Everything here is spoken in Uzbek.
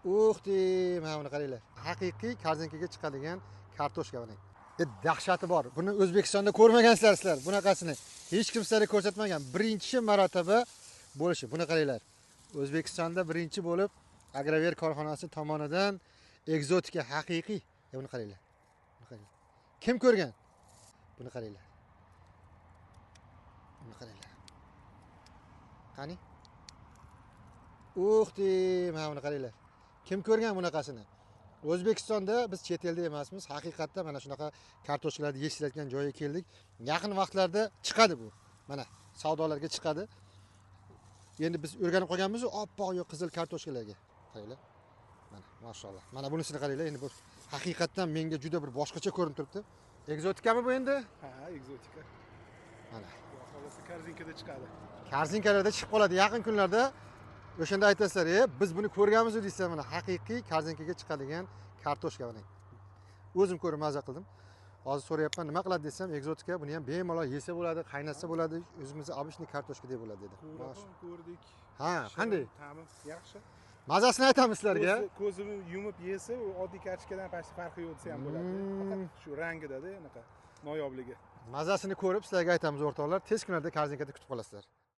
Mana buni qaranglar. Haqiqiy korzinkaga chiqadigan kartoshka mana. Dahshati bor. Buni O'zbekistonda ko'rmagansizlar sizlar. Bunaqasini hech kim sizlarga ko'rsatmagan. Birinchi marotaba bo'lishi. Buni qaranglar. O'zbekistonda birinchi bo'lib Agrover korxonasi tomonidan ekzotika haqiqiy. Buni qaranglar. Buni qaranglar. Kim ko'rgan? Buni qaranglar. Buni qaranglar. Qani? Mana buni qaranglar. Kim ko'rgan bunaqasini? O'zbekistonda biz chet elda emasmiz. Haqiqatda mana shunaqa kartoshkalarni yetishtiradigan joyga keldik. Yaqin vaqtlarda chiqadi bu. Mana savdolarga chiqadi. Endi biz o'rganib qolganmiz, oppoq yo qizil kartoshkalarga. Qaranglar. Mana maşallah. Mana bunisini qaranglar. Endi bu haqiqatdan menga juda bir boshqacha ko'rinib turibdi. Ekzotikami bu endi? Ha, ekzotika. Mana. Xohlasa korzinkada chiqadi. Korzinkalarda chiqib qoladi yaqin kunlarda. O'shanda aytasizlar, biz buni ko'rganmiz deysizlar, mana haqiqiy korzinkaga chiqadigan kartoshka mana. O'zim ko'rib maza qildim. Hozir so'rayapman, nima qiladi desam, ekzotika buni ham bemalol yesa bo'ladi, qaynatsa bo'ladi, o'zimizning obishniy kartoshka deb bo'ladi dedi. Ko'rdik. Ha, qanday? Ta'mi yaxshi. Mazasini aytamiz sizlarga. Ko'zini yumib yesa, u oddiy kartoshkadan pasti farqi yo'q desa ham bo'ladi. Faqat shu rangida-da, anaqa noyobligi. Mazasini ko'rib sizlarga aytamiz o'rtoqlar, tez kunlarda korzinkada kutib qolasizlar.